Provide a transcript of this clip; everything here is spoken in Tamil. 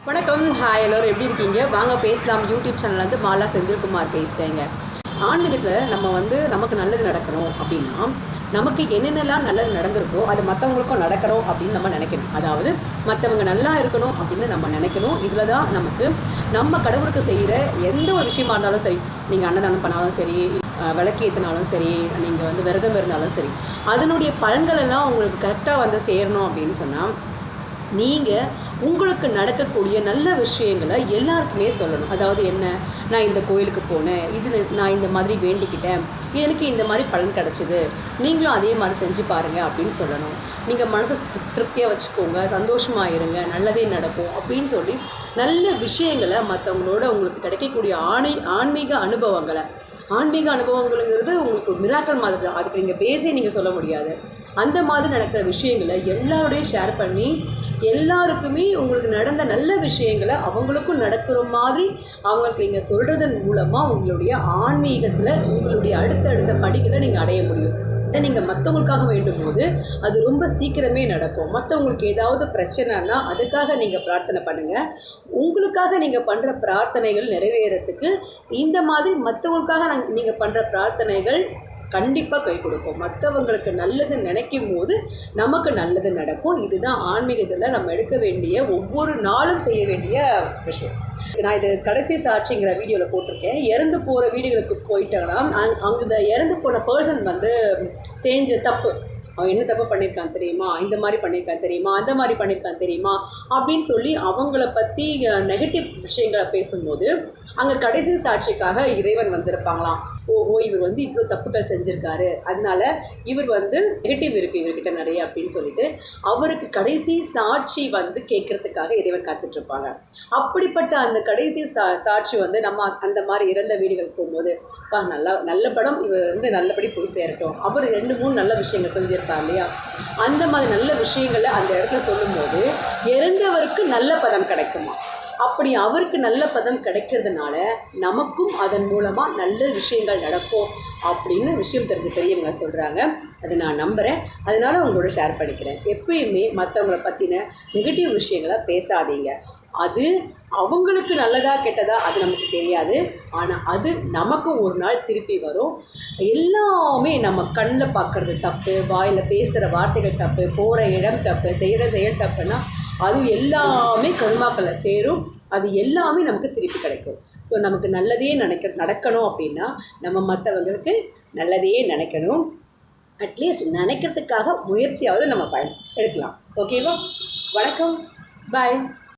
வணக்கம், ஹாய் எல்லோரும் எப்படி இருக்கீங்க? வாங்க பேசலாம். யூடியூப் சேனல்லேருந்து மாலா செந்தில்குமார் பேசுகிறேங்க. ஆன்மீகத்தில் நமக்கு நல்லது நடக்கணும் அப்படின்னா, நமக்கு என்னென்னலாம் நல்லது நடந்திருக்கோ அது மற்றவங்களுக்கும் நடக்கணும் அப்படின்னு நம்ம நினைக்கணும். அதாவது மற்றவங்க நல்லா இருக்கணும் அப்படின்னு நம்ம நினைக்கணும். இதில் தான் நம்ம கடவுளுக்கு செய்கிற எந்த ஒரு விஷயமா இருந்தாலும் சரி, நீங்கள் அன்னதானம் பண்ணாலும் சரி, விளக்கேற்றினாலும் சரி, நீங்கள் விரதம் இருந்தாலும் சரி, அதனுடைய பலன்கள் எல்லாம் உங்களுக்கு கரெக்டாக சேரணும் அப்படின்னு சொன்னால், நீங்கள் உங்களுக்கு நடக்கக்கூடிய நல்ல விஷயங்களை எல்லாருக்குமே சொல்லணும். அதாவது என்ன, நான் இந்த கோயிலுக்கு போனேன், நான் இந்த மாதிரி வேண்டிக்கிட்டேன், எனக்கு இந்த மாதிரி பலன் கிடச்சிது, நீங்களும் அதே மாதிரி செஞ்சு பாருங்கள் அப்படின்னு சொல்லணும். நீங்கள் மனசை திருப்தியாக வச்சுக்கோங்க, சந்தோஷமாக இருங்க, நல்லதே நடக்கும் அப்படின்னு சொல்லி நல்ல விஷயங்களை மற்றவங்களோட உங்களுக்கு கிடைக்கக்கூடிய ஆன்மீக அனுபவங்கள்ங்கிறது உங்களுக்கு மிராக்கல் மாதிரி தான். அதுக்கு நீங்கள் நீங்கள் சொல்ல முடியாது. அந்த மாதிரி நடக்கிற விஷயங்களை எல்லாரோடையும் ஷேர் பண்ணி எல்லாருக்குமே உங்களுக்கு நடந்த நல்ல விஷயங்களை அவங்களுக்கும் நடக்கிற மாதிரி அவங்களுக்கு நீங்கள் சொல்கிறதன் மூலமாக உங்களுடைய ஆன்மீகத்தில் உங்களுடைய அடுத்தடுத்த படிகளை நீங்கள் அடைய முடியும். அதை நீங்கள் மற்றவங்களுக்காக வேண்டும் போது அது ரொம்ப சீக்கிரமே நடக்கும். மற்றவங்களுக்கு ஏதாவது பிரச்சனைனா அதுக்காக நீங்கள் பிரார்த்தனை பண்ணுங்கள். உங்களுக்காக நீங்கள் பண்ணுற பிரார்த்தனைகள் நிறைவேறத்துக்கு இந்த மாதிரி மற்றவங்களுக்காக நீங்கள் பண்ணுற பிரார்த்தனைகள் கண்டிப்பாக கை கொடுக்கும். மற்றவங்களுக்கு நல்லது நினைக்கும் போது நமக்கு நல்லது நடக்கும். இதுதான் ஆன்மீகத்தில் நம்ம எடுக்க வேண்டிய ஒவ்வொரு நாளும் செய்ய வேண்டிய விஷயம். நான் இது கடைசி சாட்சிங்கிற வீடியோவில் போட்டிருக்கேன். இறந்து போகிற வீடுகளுக்கு போயிட்டாங்கன்னா அங்கே இறந்து போன பர்சன் செஞ்ச தப்பு, அவன் என்ன தப்பு பண்ணியிருக்கான் தெரியுமா, இந்த மாதிரி பண்ணியிருக்கான் தெரியுமா, அந்த மாதிரி பண்ணியிருக்கான் தெரியுமா அப்படின்னு சொல்லி அவங்கள பற்றி நெகட்டிவ் விஷயங்களை பேசும்போது அங்கே கடைசி சாட்சிக்காக இறைவன் வந்திருப்பாங்களாம். ஓஹோ, இவர் இவ்வளோ தப்புகள் செஞ்சுருக்காரு, அதனால இவர் நெகட்டிவ் இருக்குது இவர்கிட்ட நிறைய அப்படின்னு சொல்லிட்டு அவருக்கு கடைசி சாட்சி கேட்குறதுக்காக இறைவன் காத்துட்ருப்பாங்க. அப்படிப்பட்ட அந்த கடைசி சாட்சி நம்ம அந்த மாதிரி இறந்த வீடுகளுக்கு போகும்போது நல்ல படம் இவர் நல்லபடி போய் சேரட்டும், அவர் 2-3 நல்ல விஷயங்கள் செஞ்சுருப்பார் இல்லையா, அந்த மாதிரி நல்ல விஷயங்களை அந்த இடத்துல சொல்லும்போது இறந்தவருக்கு நல்ல பதம் கிடைக்குமா. அப்படி அவருக்கு நல்ல பதம் கிடைக்கிறதுனால நமக்கும் அதன் மூலமாக நல்ல விஷயங்கள் நடக்கும் அப்படின்னு விஷயம் தெரிஞ்ச பெரியவங்க சொல்கிறாங்க. அதை நான் நம்புகிறேன். அதனால் உங்களோட ஷேர் பண்ணிக்கிறேன். எப்பயுமே மற்றவங்களை பற்றின நெகட்டிவ் விஷயங்களை பேசாதீங்க. அது அவங்களுக்கு நல்லதா கெட்டதா அது நமக்கு தெரியாது. ஆனால் அது நமக்கும் ஒரு நாள் திருப்பி வரும். எல்லாமே நம்ம கண்ணில் பார்க்குறது தப்பு, வாயில் பேசுகிற வார்த்தைகள் தப்பு, போகிற இடம் தப்பு, செய்கிற செயல் தப்புன்னா அது எல்லாமே கர்மாக்களை சேரும். அது எல்லாமே நமக்கு திருப்பி கிடைக்கும். ஸோ நமக்கு நல்லதே நடக்கணும் அப்படின்னா நம்ம மற்றவங்களுக்கு நல்லதே நினைக்கணும். அட்லீஸ்ட் நினைக்கிறதுக்காக முயற்சியாவது நம்ம எடுக்கலாம். ஓகேவா? வணக்கம், பாய்.